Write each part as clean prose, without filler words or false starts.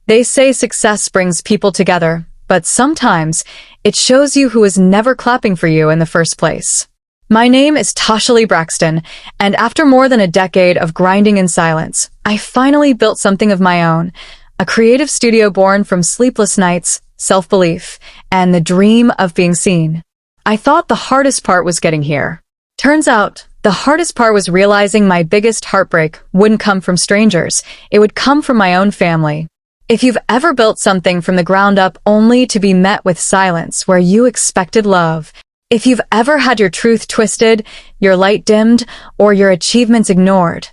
They say success brings people together, but sometimes it shows you who is never clapping for you in the first place. My name is Tasha Lee Braxton, and after more than a decade of grinding in silence, I finally built something of my own, a creative studio born from sleepless nights, self-belief, and the dream of being seen. I thought the hardest part was getting here. Turns out, the hardest part was realizing my biggest heartbreak wouldn't come from strangers, it would come from my own family. If you've ever built something from the ground up only to be met with silence where you expected love, if you've ever had your truth twisted, your light dimmed, or your achievements ignored,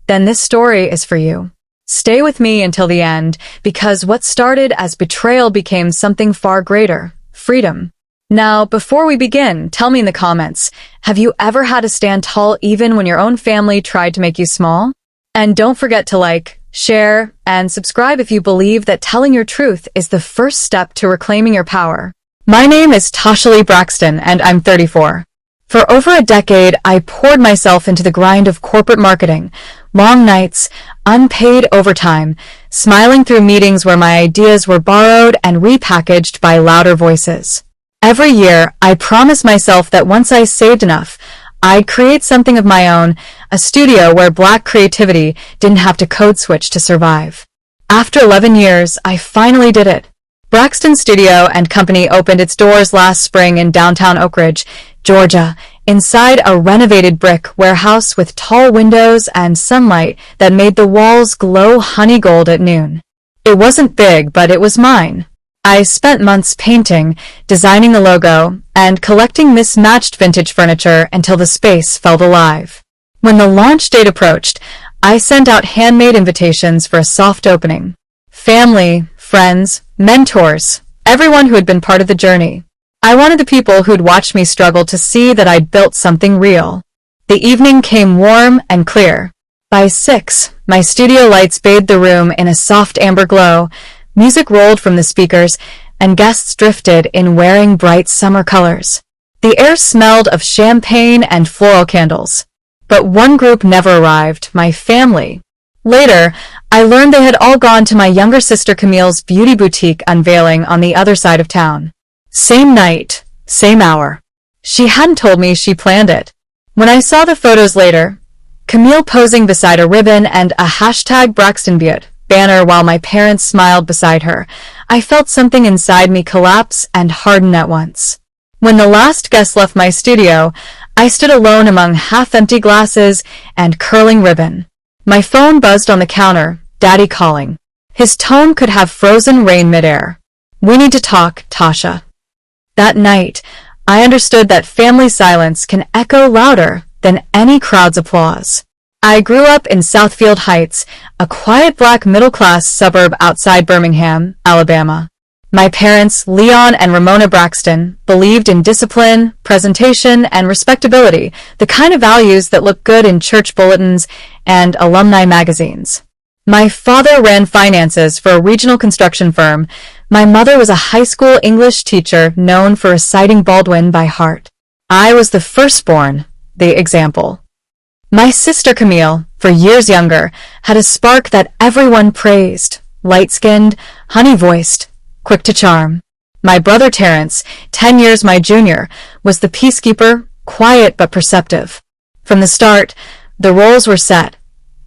then this story is for you. Stay with me until the end, because what started as betrayal became something far greater, freedom. Now, before we begin, tell me in the comments, have you ever had to stand tall even when your own family tried to make you small? And don't forget to like, share, and subscribe if you believe that telling your truth is the first step to reclaiming your power. My name is Tasha Lee Braxton, and I'm 34. For over a decade, I poured myself into the grind of corporate marketing, long nights, unpaid overtime, smiling through meetings where my ideas were borrowed and repackaged by louder voices. Every year, I promised myself that once I saved enough, I'd create something of my own, a studio where Black creativity didn't have to code switch to survive. After 11 years, I finally did it. Braxton Studio and Company opened its doors last spring in downtown Oak Ridge, Georgia, inside a renovated brick warehouse with tall windows and sunlight that made the walls glow honey gold at noon. It wasn't big, but it was mine. I spent months painting, designing the logo, and collecting mismatched vintage furniture until the space felt alive. When the launch date approached, I sent out handmade invitations for a soft opening. Family, friends, mentors, everyone who had been part of the journey. I wanted the people who'd watched me struggle to see that I'd built something real. The evening came warm and clear. By 6, my studio lights bathed the room in a soft amber glow, music rolled from the speakers, and guests drifted in wearing bright summer colors. The air smelled of champagne and floral candles. But one group never arrived, my family. Later, I learned they had all gone to my younger sister Camille's beauty boutique unveiling on the other side of town. Same night, same hour. She hadn't told me she planned it. When I saw the photos later, Camille posing beside a ribbon and a #BraxtonBeat banner while my parents smiled beside her, I felt something inside me collapse and harden at once. When the last guest left my studio, I stood alone among half-empty glasses and curling ribbon. My phone buzzed on the counter, Daddy calling. His tone could have frozen rain midair. "We need to talk, Tasha." That night, I understood that family silence can echo louder than any crowd's applause. I grew up in Southfield Heights, a quiet Black middle-class suburb outside Birmingham, Alabama. My parents, Leon and Ramona Braxton, believed in discipline, presentation, and respectability, the kind of values that look good in church bulletins and alumni magazines. My father ran finances for a regional construction firm. My mother was a high school English teacher known for reciting Baldwin by heart. I was the firstborn, the example. My sister Camille, for years younger, had a spark that everyone praised, light-skinned, honey-voiced, quick to charm. My brother Terrence, 10 years my junior, was the peacekeeper, quiet but perceptive. From the start, the roles were set.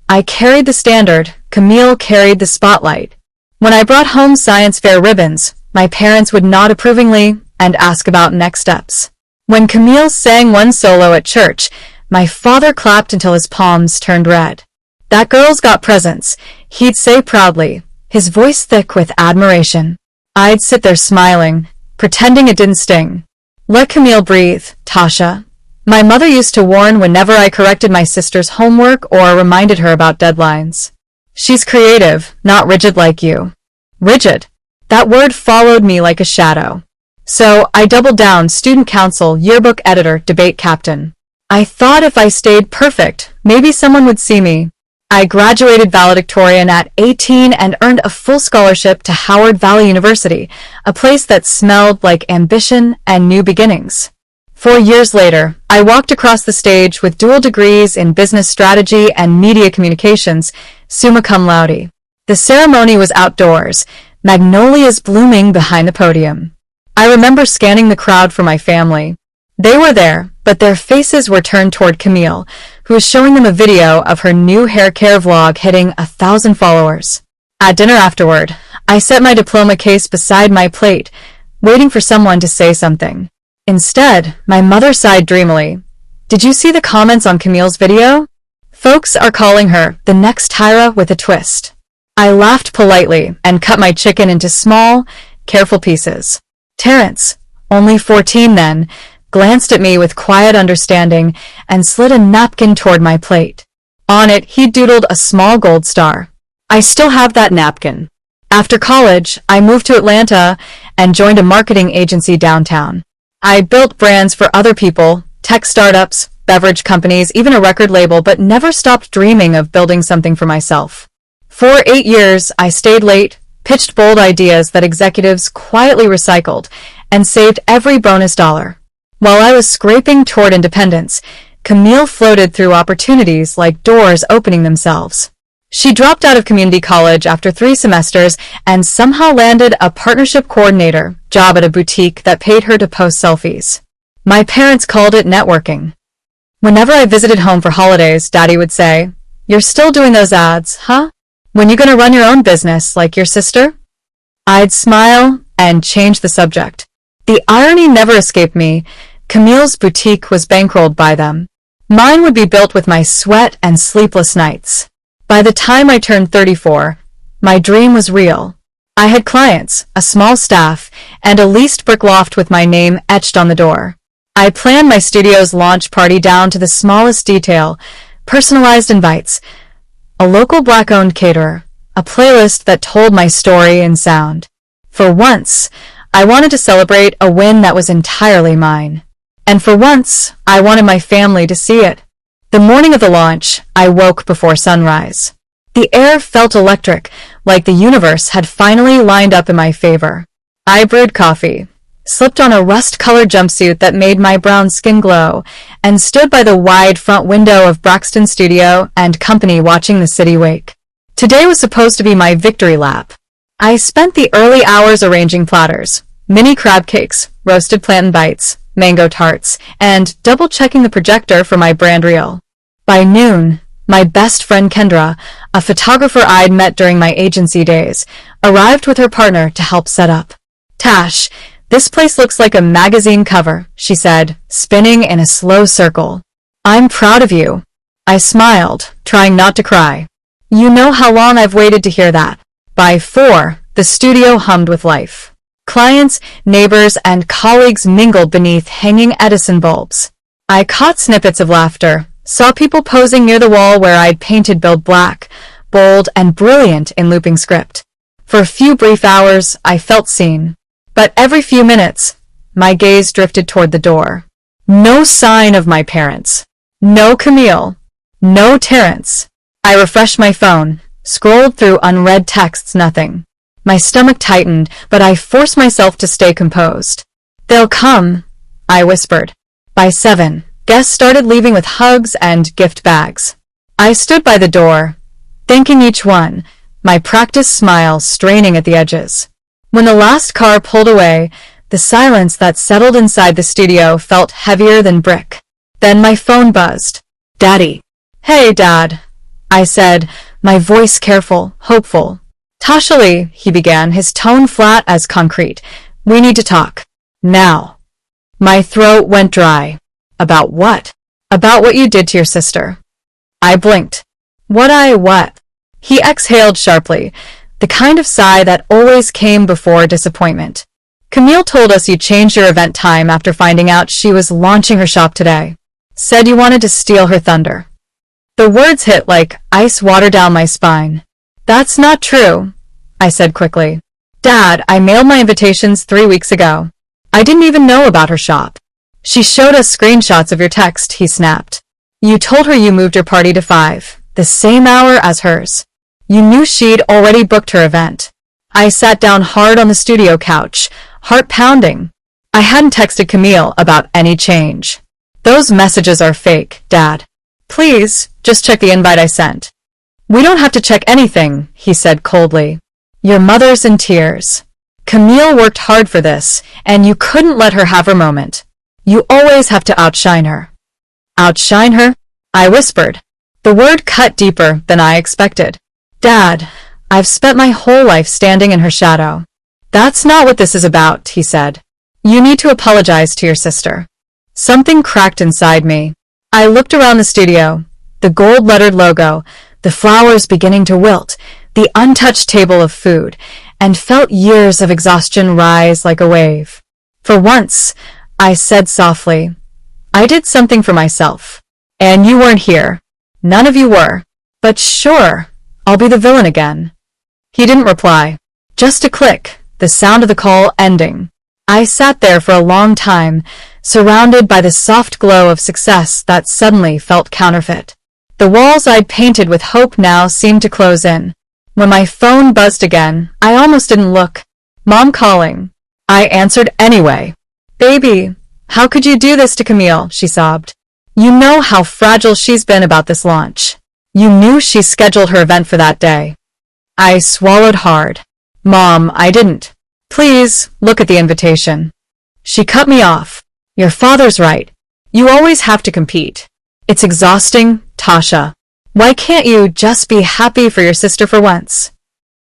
I carried the standard, Camille carried the spotlight. When I brought home science fair ribbons, my parents would nod approvingly and ask about next steps. When Camille sang one solo at church, my father clapped until his palms turned red. "That girl's got presence," he'd say proudly, his voice thick with admiration. I'd sit there smiling, pretending it didn't sting. "Let Camille breathe, Tasha." My mother used to warn whenever I corrected my sister's homework or reminded her about deadlines. "She's creative, not rigid like you." Rigid. That word followed me like a shadow. So I doubled down: student council, yearbook editor, debate captain. I thought if I stayed perfect, maybe someone would see me. I graduated valedictorian at 18 and earned a full scholarship to Howard Valley University, a place that smelled like ambition and new beginnings. 4 years later, I walked across the stage with dual degrees in business strategy and media communications, summa cum laude. The ceremony was outdoors, magnolias blooming behind the podium. I remember scanning the crowd for my family. They were there, but their faces were turned toward Camille, who was showing them a video of her new hair care vlog hitting 1,000 followers. At dinner afterward, I set my diploma case beside my plate, waiting for someone to say something. Instead, my mother sighed dreamily. Did you see the comments on Camille's video? Folks are calling her the next Tyra with a twist. I laughed politely and cut my chicken into small, careful pieces. Terrence, only 14 then, glanced at me with quiet understanding and slid a napkin toward my plate. On it, he doodled a small gold star. I still have that napkin. After college, I moved to Atlanta and joined a marketing agency downtown. I built brands for other people, tech startups, beverage companies, even a record label, but never stopped dreaming of building something for myself. For 8 years, I stayed late, pitched bold ideas that executives quietly recycled, and saved every bonus dollar. While I was scraping toward independence, Camille floated through opportunities like doors opening themselves. She dropped out of community college after 3 semesters and somehow landed a partnership coordinator job at a boutique that paid her to post selfies. My parents called it networking. Whenever I visited home for holidays, Daddy would say, "You're still doing those ads, huh? When you gonna run your own business like your sister?" I'd smile and change the subject. The irony never escaped me. Camille's boutique was bankrolled by them. Mine would be built with my sweat and sleepless nights. By the time I turned 34, my dream was real. I had clients, a small staff, and a leased brick loft with my name etched on the door. I planned my studio's launch party down to the smallest detail, personalized invites, a local Black-owned caterer, a playlist that told my story in sound. For once, I wanted to celebrate a win that was entirely mine. And for once, I wanted my family to see it. The morning of the launch, I woke before sunrise. The air felt electric, like the universe had finally lined up in my favor. I brewed coffee, slipped on a rust-colored jumpsuit that made my brown skin glow, and stood by the wide front window of Braxton Studio and Company watching the city wake. Today was supposed to be my victory lap. I spent the early hours arranging platters, mini crab cakes, roasted plantain bites, mango tarts, and double-checking the projector for my brand reel. By noon, my best friend Kendra, a photographer I'd met during my agency days, arrived with her partner to help set up. "Tash, this place looks like a magazine cover," she said, spinning in a slow circle. "I'm proud of you." I smiled, trying not to cry. You know how long I've waited to hear that. By 4, the studio hummed with life. Clients, neighbors, and colleagues mingled beneath hanging Edison bulbs. I caught snippets of laughter, saw people posing near the wall where I'd painted Build Black, bold and brilliant in looping script. For a few brief hours, I felt seen. But every few minutes, my gaze drifted toward the door. No sign of my parents. No Camille. No Terrence. I refreshed my phone, scrolled through unread texts, nothing. My stomach tightened, but I forced myself to stay composed. "They'll come," I whispered. By 7, guests started leaving with hugs and gift bags. I stood by the door, thanking each one, my practiced smile straining at the edges. When the last car pulled away, the silence that settled inside the studio felt heavier than brick. Then my phone buzzed. "Daddy." "Hey, Dad," I said, my voice careful, hopeful. "Tasha, he began, his tone flat as concrete. "We need to talk. Now." My throat went dry. "About what?" "About what you did to your sister." I blinked. What? He exhaled sharply, the kind of sigh that always came before disappointment. "Camille told us you changed your event time after finding out she was launching her shop today. Said you wanted to steal her thunder." The words hit like ice water down my spine. "That's not true," I said quickly. "Dad, I mailed my invitations 3 weeks ago. I didn't even know about her shop." "She showed us screenshots of your text," he snapped. "You told her you moved your party to 5, the same hour as hers. You knew she'd already booked her event." I sat down hard on the studio couch, heart pounding. I hadn't texted Camille about any change. "Those messages are fake, Dad. Please, just check the invite I sent." We don't have to check anything, he said coldly. Your mother's in tears. Camille worked hard for this, and you couldn't let her have her moment. You always have to outshine her. Outshine her? I whispered. The word cut deeper than I expected. Dad, I've spent my whole life standing in her shadow. That's not what this is about, he said. You need to apologize to your sister. Something cracked inside me. I looked around the studio, the gold-lettered logo, the flowers beginning to wilt, the untouched table of food, and felt years of exhaustion rise like a wave. For once, I said softly, I did something for myself. And you weren't here. None of you were. But sure, I'll be the villain again. He didn't reply. Just a click, the sound of the call ending. I sat there for a long time, surrounded by the soft glow of success that suddenly felt counterfeit. The walls I'd painted with hope now seemed to close in. When my phone buzzed again, I almost didn't look. Mom calling. I answered anyway. Baby, how could you do this to Camille? She sobbed. You know how fragile she's been about this launch. You knew she scheduled her event for that day. I swallowed hard. Mom, I didn't. Please, look at the invitation. She cut me off. Your father's right. You always have to compete. It's exhausting, Tasha. Why can't you just be happy for your sister for once?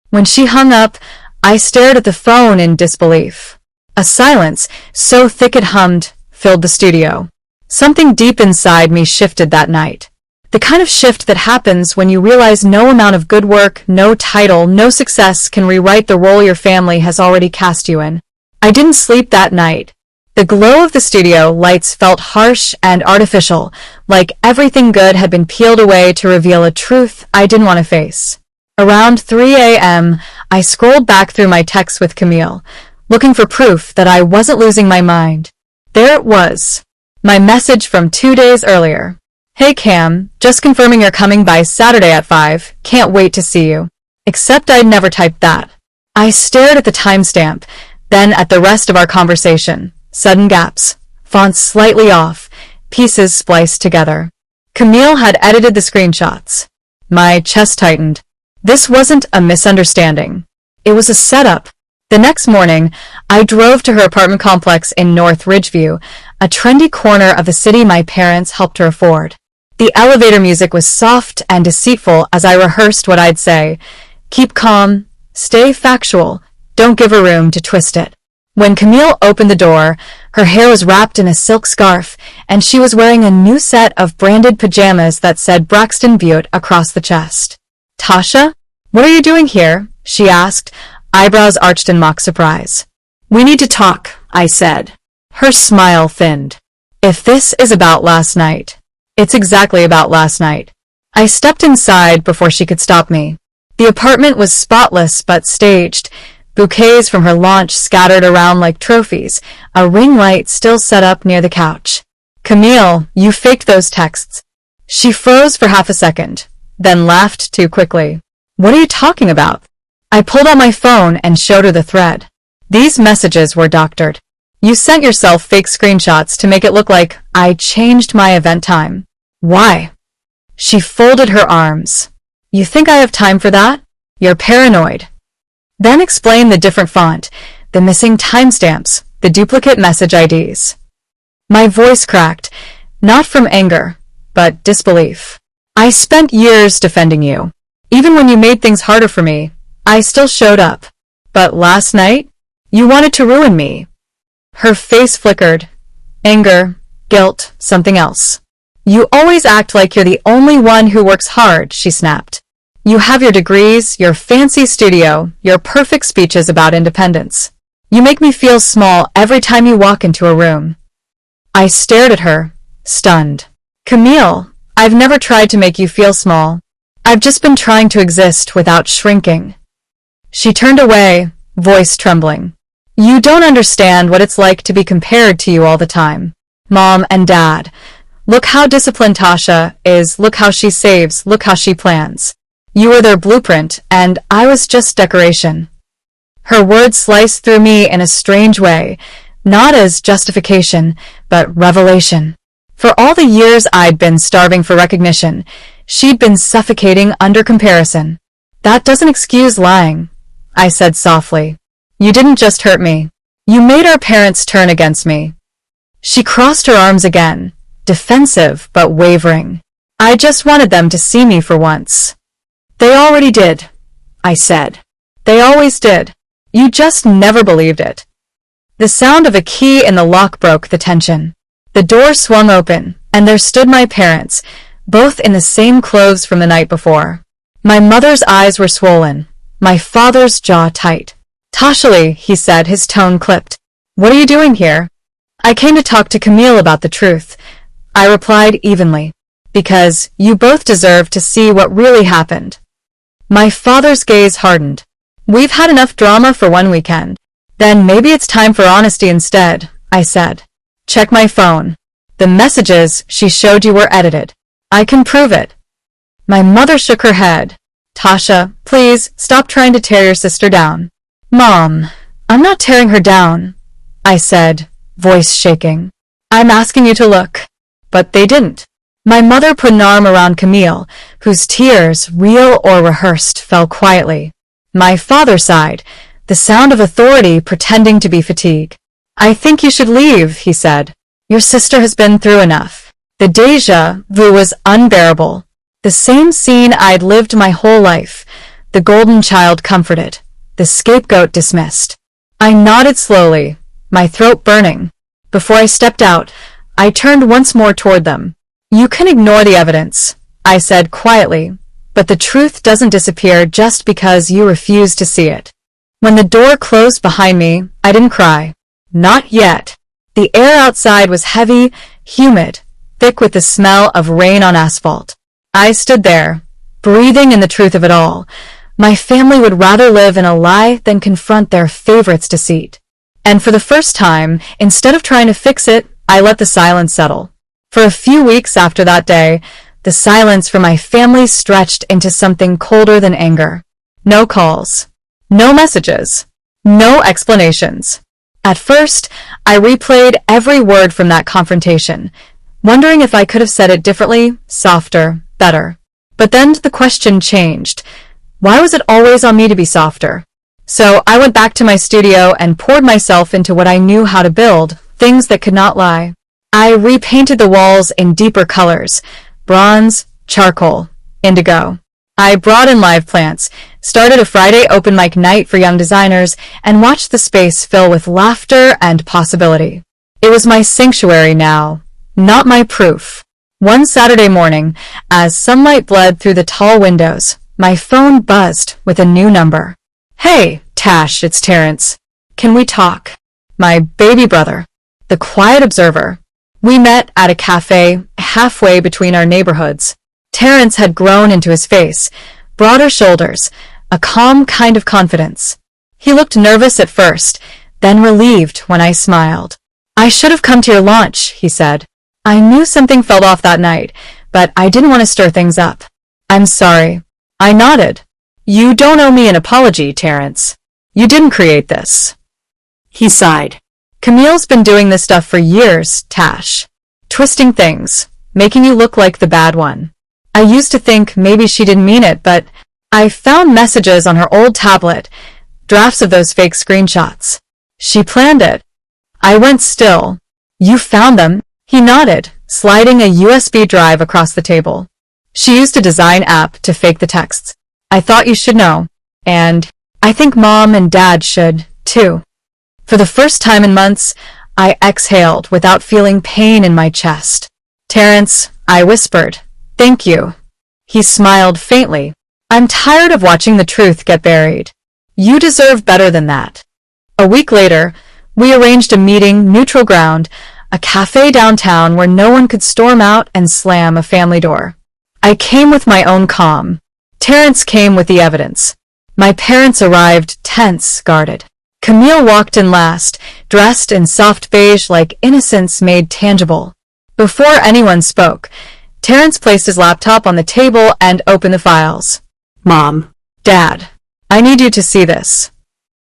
When she hung up, I stared at the phone in disbelief. A silence, so thick it hummed, filled the studio. Something deep inside me shifted that night. The kind of shift that happens when you realize no amount of good work, no title, no success can rewrite the role your family has already cast you in. I didn't sleep that night. The glow of the studio lights felt harsh and artificial, like everything good had been peeled away to reveal a truth I didn't want to face. Around 3 a.m., I scrolled back through my texts with Camille, looking for proof that I wasn't losing my mind. There it was. My message from 2 days earlier. Hey Cam, just confirming you're coming by Saturday at 5. Can't wait to see you. Except I'd never typed that. I stared at the timestamp, then at the rest of our conversation. Sudden gaps, fonts slightly off, pieces spliced together. Camille had edited the screenshots. My chest tightened. This wasn't a misunderstanding. It was a setup. The next morning, I drove to her apartment complex in North Ridgeview, a trendy corner of the city my parents helped her afford. The elevator music was soft and deceitful as I rehearsed what I'd say. Keep calm, stay factual, don't give her room to twist it. When Camille opened the door, her hair was wrapped in a silk scarf, and she was wearing a new set of branded pajamas that said Braxton Butte across the chest. Tasha, what are you doing here? She asked, eyebrows arched in mock surprise. We need to talk, I said. Her smile thinned. If this is about last night, it's exactly about last night. I stepped inside before she could stop me. The apartment was spotless but staged, bouquets from her launch scattered around like trophies, a ring light still set up near the couch. Camille, you faked those texts. She froze for half a second, then laughed too quickly. What are you talking about? I pulled out my phone and showed her the thread. These messages were doctored. You sent yourself fake screenshots to make it look like I changed my event time. Why? She folded her arms. You think I have time for that? You're paranoid. Then explain the different font, the missing timestamps, the duplicate message IDs. My voice cracked, not from anger, but disbelief. I spent years defending you. Even when you made things harder for me, I still showed up. But last night, you wanted to ruin me. Her face flickered. Anger, guilt, something else. You always act like you're the only one who works hard, she snapped. You have your degrees, your fancy studio, your perfect speeches about independence. You make me feel small every time you walk into a room. I stared at her, stunned. Camille, I've never tried to make you feel small. I've just been trying to exist without shrinking. She turned away, voice trembling. You don't understand what it's like to be compared to you all the time. Mom and Dad. Look how disciplined Tasha is, look how she saves, look how she plans. You were their blueprint, and I was just decoration. Her words sliced through me in a strange way, not as justification, but revelation. For all the years I'd been starving for recognition, She'd been suffocating under comparison. That doesn't excuse lying, I said softly. You didn't just hurt me. You made our parents turn against me. She crossed her arms again, defensive but wavering. I just wanted them to see me for once. They already did, I said. They always did. You just never believed it. The sound of a key in the lock broke the tension. The door swung open, and there stood my parents, both in the same clothes from the night before. My mother's eyes were swollen, my father's jaw tight. Tashali, he said, his tone clipped. What are you doing here? I came to talk to Camille about the truth. I replied evenly. Because you both deserve to see what really happened. My father's gaze hardened. We've had enough drama for one weekend. Then maybe it's time for honesty instead, I said. Check my phone. The messages she showed you were edited. I can prove it. My mother shook her head. Tasha, please, stop trying to tear your sister down. Mom, I'm not tearing her down, I said, voice shaking. I'm asking you to look. But they didn't. My mother put an arm around Camille, whose tears, real or rehearsed, fell quietly. My father sighed, the sound of authority pretending to be fatigue. I think you should leave, he said. Your sister has been through enough. The déjà vu was unbearable. The same scene I'd lived my whole life. The golden child comforted. The scapegoat dismissed. I nodded slowly, my throat burning. Before I stepped out, I turned once more toward them. You can ignore the evidence, I said quietly, but the truth doesn't disappear just because you refuse to see it. When the door closed behind me, I didn't cry. Not yet. The air outside was heavy, humid, thick with the smell of rain on asphalt. I stood there, breathing in the truth of it all. My family would rather live in a lie than confront their favorite's deceit. And for the first time, instead of trying to fix it, I let the silence settle. For a few weeks after that day, the silence for my family stretched into something colder than anger. No calls. No messages. No explanations. At first, I replayed every word from that confrontation, wondering if I could have said it differently, softer, better. But then the question changed. Why was it always on me to be softer? So I went back to my studio and poured myself into what I knew how to build, things that could not lie. I repainted the walls in deeper colors, bronze, charcoal, indigo. I brought in live plants, started a Friday open mic night for young designers, and watched the space fill with laughter and possibility. It was my sanctuary now, not my proof. One Saturday morning, as sunlight bled through the tall windows, my phone buzzed with a new number. Hey, Tash, it's Terrence. Can we talk? My baby brother, the quiet observer. We met at a cafe halfway between our neighborhoods. Terrence had grown into his face, broader shoulders, a calm kind of confidence. He looked nervous at first, then relieved when I smiled. I should have come to your launch, he said. I knew something felt off that night, but I didn't want to stir things up. I'm sorry. I nodded. You don't owe me an apology, Terrence. You didn't create this. He sighed. Camille's been doing this stuff for years, Tash. Twisting things, making you look like the bad one. I used to think maybe she didn't mean it, but I found messages on her old tablet, drafts of those fake screenshots. She planned it. I went still. You found them? He nodded, sliding a USB drive across the table. She used a design app to fake the texts. I thought you should know. And I think Mom and Dad should, too. For the first time in months, I exhaled without feeling pain in my chest. Terrence, I whispered, thank you. He smiled faintly. I'm tired of watching the truth get buried. You deserve better than that. A week later, we arranged a meeting, neutral ground, a cafe downtown where no one could storm out and slam a family door. I came with my own calm. Terrence came with the evidence. My parents arrived tense, guarded. Camille walked in last, dressed in soft beige like innocence made tangible. Before anyone spoke, Terrence placed his laptop on the table and opened the files. Mom, Dad, I need you to see this.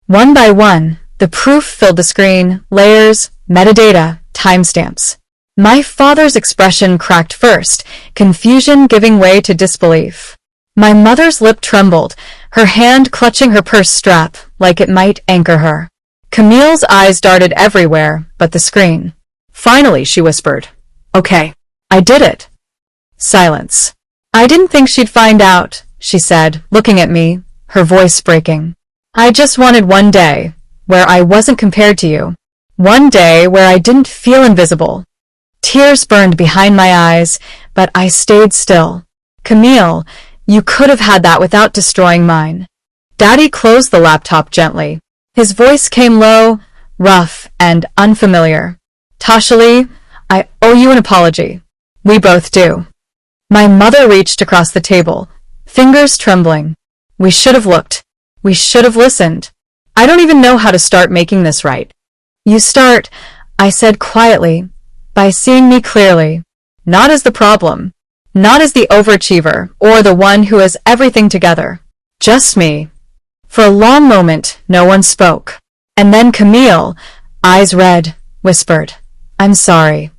One by one, the proof filled the screen, layers, metadata, timestamps. My father's expression cracked first, confusion giving way to disbelief. My mother's lip trembled, her hand clutching her purse strap like it might anchor her. Camille's eyes darted everywhere but the screen. Finally, she whispered, "Okay, I did it." Silence. "I didn't think she'd find out," she said, looking at me, her voice breaking. "I just wanted one day where I wasn't compared to you. One day where I didn't feel invisible." Tears burned behind my eyes, but I stayed still. "Camille, you could have had that without destroying mine." Daddy closed the laptop gently. His voice came low, rough, and unfamiliar. "Tasha, I owe you an apology. We both do." My mother reached across the table, fingers trembling. "We should have looked. We should have listened. I don't even know how to start making this right." "You start," I said quietly, "by seeing me clearly. Not as the problem. Not as the overachiever or the one who has everything together. Just me." For a long moment, no one spoke. And then Camille, eyes red, whispered, "I'm sorry.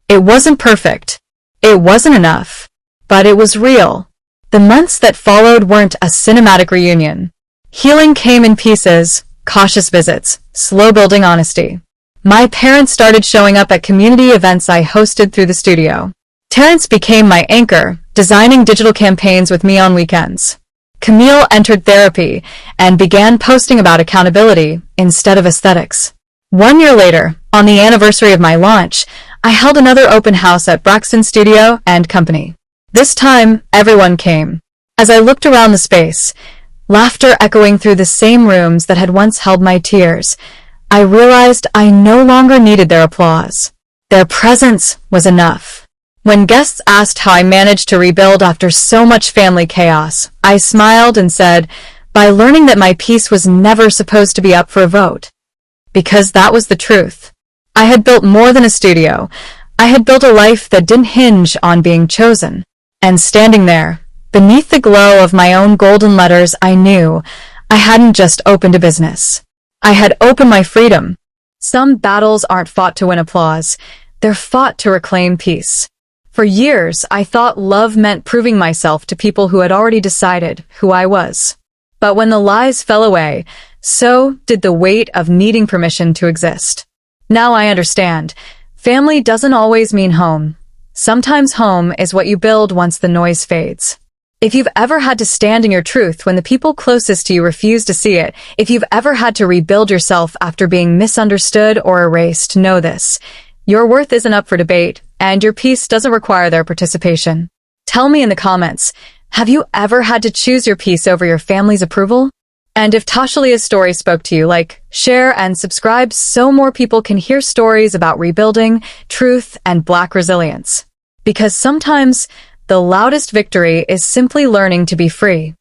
It wasn't perfect. It wasn't enough. But it was real." The months that followed weren't a cinematic reunion. Healing came in pieces, cautious visits, slow-building honesty. My parents started showing up at community events I hosted through the studio. Terrence became my anchor, designing digital campaigns with me on weekends. Camille entered therapy and began posting about accountability instead of aesthetics. 1 year later, on the anniversary of my launch, I held another open house at Braxton Studio and Company. This time, everyone came. As I looked around the space, laughter echoing through the same rooms that had once held my tears, I realized I no longer needed their applause. Their presence was enough. When guests asked how I managed to rebuild after so much family chaos, I smiled and said, by learning that my piece was never supposed to be up for a vote. Because that was the truth. I had built more than a studio. I had built a life that didn't hinge on being chosen. And standing there, beneath the glow of my own golden letters, I knew I hadn't just opened a business. I had opened my freedom. Some battles aren't fought to win applause. They're fought to reclaim peace. For years, I thought love meant proving myself to people who had already decided who I was. But when the lies fell away, so did the weight of needing permission to exist. Now I understand. Family doesn't always mean home. Sometimes home is what you build once the noise fades. If you've ever had to stand in your truth when the people closest to you refuse to see it, if you've ever had to rebuild yourself after being misunderstood or erased, know this. Your worth isn't up for debate, and your peace doesn't require their participation. Tell me in the comments, have you ever had to choose your peace over your family's approval? And if Tashalia's story spoke to you, like, share, and subscribe so more people can hear stories about rebuilding, truth, and Black resilience. Because sometimes, the loudest victory is simply learning to be free.